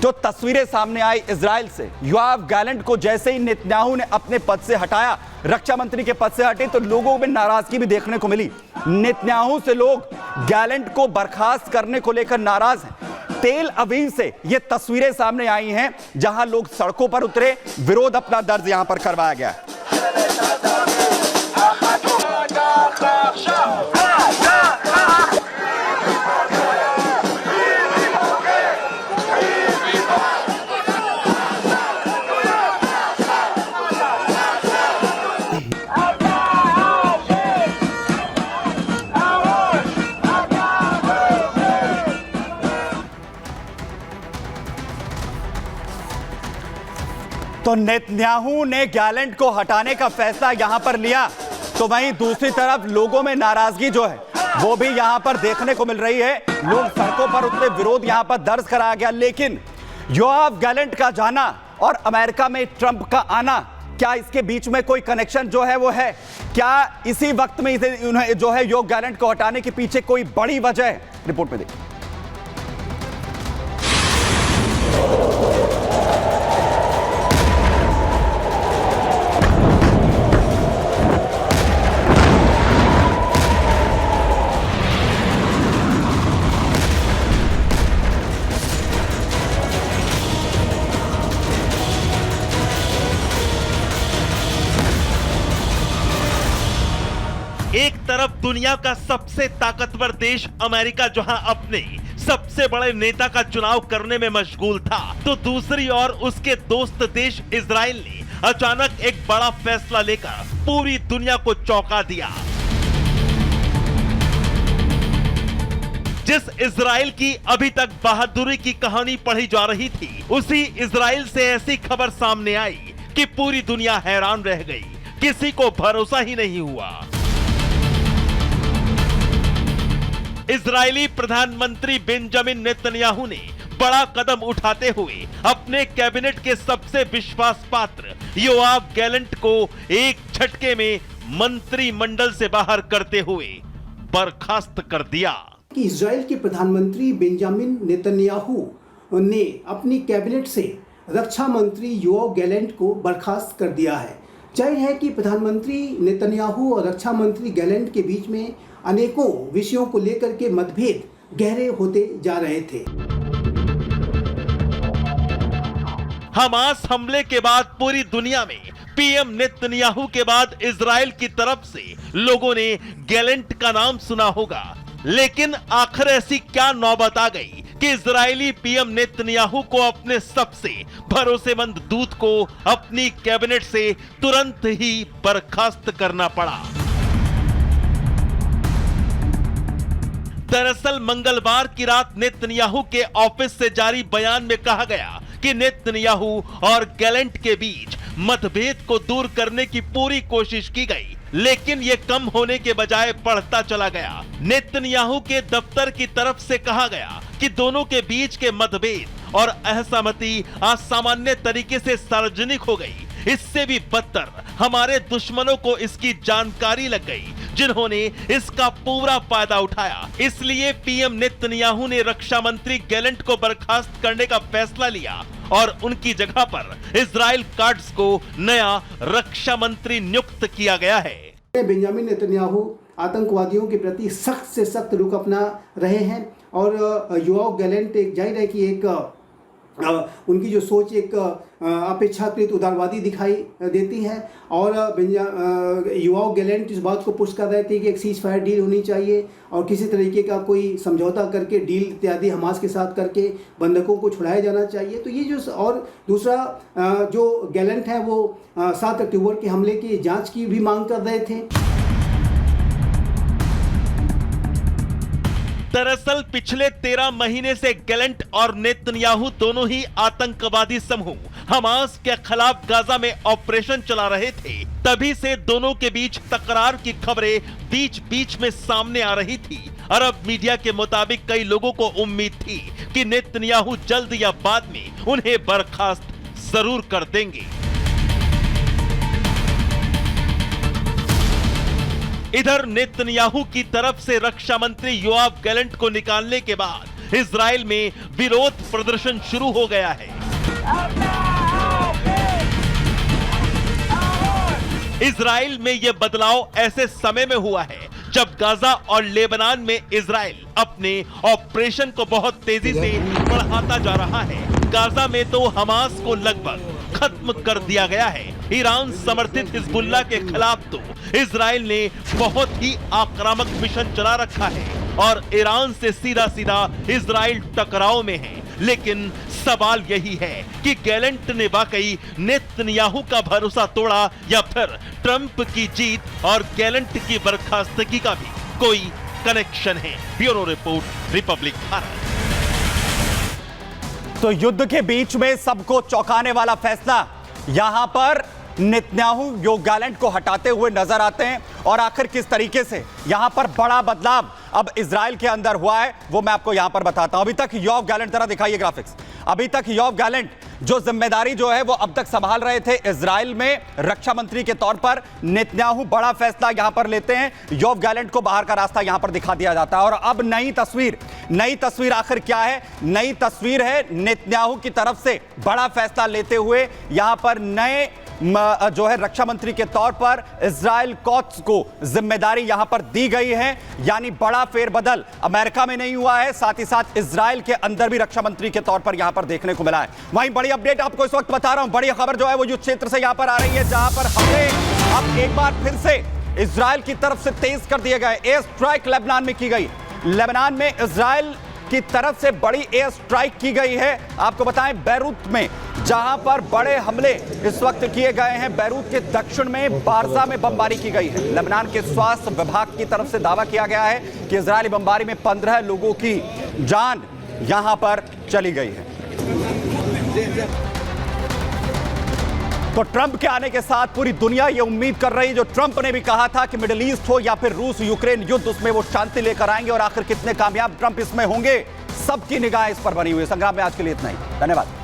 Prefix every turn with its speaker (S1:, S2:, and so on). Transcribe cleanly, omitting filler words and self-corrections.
S1: जो तस्वीरें सामने आई इजराइल से, योआव गैलेंट को जैसे ही नेतन्याहू ने अपने पद से हटाया, रक्षा मंत्री के पद से हटे, तो लोगों में नाराजगी भी देखने को मिली। नेतन्याहू से लोग गैलेंट को बर्खास्त करने को लेकर नाराज हैं। तेल अवीव से ये तस्वीरें सामने आई हैं जहां लोग सड़कों पर उतरे, विरोध अपना दर्ज यहां पर करवाया गया। तो नेतन्याहू ने गैलेंट को हटाने का फैसला यहां पर लिया, तो वहीं दूसरी तरफ लोगों में नाराजगी जो है वो भी यहां पर देखने को मिल रही है। लोग सड़कों पर उतरे, विरोध यहां पर दर्ज कराया गया। लेकिन योआव गैलेंट का जाना और अमेरिका में ट्रंप का आना, क्या इसके बीच में कोई कनेक्शन जो है वो है? क्या इसी वक्त में इसे जो है योआव गैलेंट को हटाने के पीछे कोई बड़ी वजह है? रिपोर्ट में देखिए।
S2: एक तरफ दुनिया का सबसे ताकतवर देश अमेरिका जहां अपने सबसे बड़े नेता का चुनाव करने में मशगूल था, तो दूसरी ओर उसके दोस्त देश इजराइल ने अचानक एक बड़ा फैसला लेकर पूरी दुनिया को चौंका दिया। जिस इजराइल की अभी तक बहादुरी की कहानी पढ़ी जा रही थी, उसी इजराइल से ऐसी खबर सामने आई कि पूरी दुनिया हैरान रह गई। किसी को भरोसा ही नहीं हुआ। इजरायली प्रधानमंत्री बेंजामिन नेतन्याहू ने बड़ा कदम उठाते हुए अपने कैबिनेट के सबसे विश्वास पात्र योआव गैलेंट को एक झटके में मंत्रिमंडल से बाहर करते हुए बर्खास्त कर दिया।
S3: कि इजराइल के प्रधानमंत्री बेंजामिन नेतन्याहू ने अपनी कैबिनेट से रक्षा मंत्री योआव गैलेंट को बर्खास्त कर दिया है। जाहिर है कि प्रधानमंत्री नेतन्याहू और रक्षा मंत्री गैलेंट के बीच में अनेकों विषयों को लेकर के मतभेद गहरे होते जा रहे थे।
S2: हमास हमले के बाद पूरी दुनिया में पीएम नेतन्याहू के बाद इजराइल की तरफ से लोगों ने गैलेंट का नाम सुना होगा, लेकिन आखिर ऐसी क्या नौबत आ गई कि इजरायली पीएम नेतन्याहू को अपने सबसे भरोसेमंद दूत को अपनी कैबिनेट से तुरंत ही बर्खास्त करना पड़ा। दरअसल मंगलवार की रात नेतन्याहू के ऑफिस से जारी बयान में कहा गया कि नेतन्याहू और गैलेंट के बीच मतभेद को दूर करने की पूरी कोशिश की गई, लेकिन ये कम होने के बजाय बढ़ता चला गया। नेतन्याहू के दफ्तर की तरफ से कहा गया कि दोनों के बीच के मतभेद और असहमति असामान्य तरीके से सार्वजनिक हो गई। इससे भी बदतर हमारे दुश्मनों को इसकी जानकारी लग गई, जिन्होंने इसका पूरा फायदा उठाया। इसलिए पीएम नेतन्याहू ने रक्षा मंत्री गैलेंट को बर्खास्त करने का फैसला लिया और उनकी जगह पर इजराइल काट्ज को नया रक्षा मंत्री नियुक्त किया गया है।
S3: बेंजामिन नेतन्याहू आतंकवादियों के प्रति सख्त से सख्त रुख अपना रहे हैं और योआव गैलेंट एक जाहिर है कि एक उनकी जो सोच एक अपेक्षाकृत उदारवादी दिखाई देती है और योआव गैलेंट इस बात को पुश कर रहे थे कि एक सीज फायर डील होनी चाहिए और किसी तरीके का कोई समझौता करके डील इत्यादि हमास के साथ करके बंधकों को छुड़ाया जाना चाहिए। तो ये जो और दूसरा जो गैलेंट है वो 7 अक्टूबर के हमले की जांच की भी मांग कर रहे थे।
S2: दरअसल पिछले 13 महीने से गैलेंट और नेतन्याहू दोनों ही आतंकवादी समूह हमास के खिलाफ गाजा में ऑपरेशन चला रहे थे। तभी से दोनों के बीच तकरार की खबरें बीच बीच में सामने आ रही थी। अरब मीडिया के मुताबिक कई लोगों को उम्मीद थी कि नेतन्याहू जल्द या बाद में उन्हें बर्खास्त जरूर कर देंगे। इधर नेतन्याहू की तरफ से रक्षा मंत्री योआव गैलेंट को निकालने के बाद इजराइल में विरोध प्रदर्शन शुरू हो गया है। इजराइल में यह बदलाव ऐसे समय में हुआ है जब गाजा और लेबनान में इजराइल अपने ऑपरेशन को बहुत तेजी से बढ़ाता जा रहा है। गाजा में तो हमास को लगभग खत्म कर दिया गया है। ईरान समर्थित हिजबुल्लाह के खिलाफ तो इजराइल ने बहुत ही आक्रामक मिशन चला रखा है और ईरान से सीधा सीधा इजराइल टकराव में है। लेकिन सवाल यही है कि गैलेंट ने वाकई नेतन्याहू का भरोसा तोड़ा या फिर ट्रंप की जीत और गैलेंट की बर्खास्तगी का भी कोई कनेक्शन है। Bureau report, Republic Bharat.
S1: तो युद्ध के बीच में सबको चौंकाने वाला फैसला, यहां पर नेतन्याहू योव गैलेंट को हटाते हुए नजर आते हैं और आखिर किस तरीके से यहां पर बड़ा बदलाव अब इजराइल के अंदर हुआ है वो मैं आपको यहां पर बताता हूं। अभी तक योव गैलेंट, जरा दिखाइए ग्राफिक्स, अभी तक योव गैलेंट जो जिम्मेदारी जो है वो अब तक संभाल रहे थे इजराइल में रक्षा मंत्री के तौर पर। नेतन्याहू बड़ा फैसला यहां पर लेते हैं, योव गैलेंट को बाहर का रास्ता यहां पर दिखा दिया जाता है। और अब नई तस्वीर आखिर क्या है? नई तस्वीर है नेतन्याहू की तरफ से बड़ा फैसला लेते हुए यहां पर नए जो है रक्षा मंत्री के तौर पर इजराइल कोट्स को जिम्मेदारी यहां पर दी गई है। यानी बड़ा फेरबदल अमेरिका में नहीं हुआ है, साथ ही साथ इजराइल के अंदर भी रक्षा मंत्री के तौर पर यहां पर देखने को मिला है। वहीं बड़ी अपडेट आपको इस वक्त बता रहा हूं, बड़ी खबर जो है वो युद्ध क्षेत्र से यहां पर आ रही है, जहां पर हमले अब एक बार फिर से इजराइल की तरफ से तेज कर दिए गए। एयर स्ट्राइक लेबनान में की गई, लेबनान में इजराइल की तरफ से बड़ी एयर स्ट्राइक की गई है। आपको बताएं बैरूत में, जहां पर बड़े हमले इस वक्त किए गए हैं। बैरूत के दक्षिण में बारजा में बमबारी की गई है। लेबनान के स्वास्थ्य विभाग की तरफ से दावा किया गया है कि इजरायली बमबारी में 15 लोगों की जान यहां पर चली गई है। तो ट्रंप के आने के साथ पूरी दुनिया ये उम्मीद कर रही है, जो ट्रंप ने भी कहा था कि मिडिल ईस्ट हो या फिर रूस यूक्रेन युद्ध, उसमें वो शांति लेकर आएंगे। और आखिर कितने कामयाब ट्रंप इसमें होंगे, सबकी निगाह इस पर बनी हुई है। संग्राम में आज के लिए इतना ही, धन्यवाद।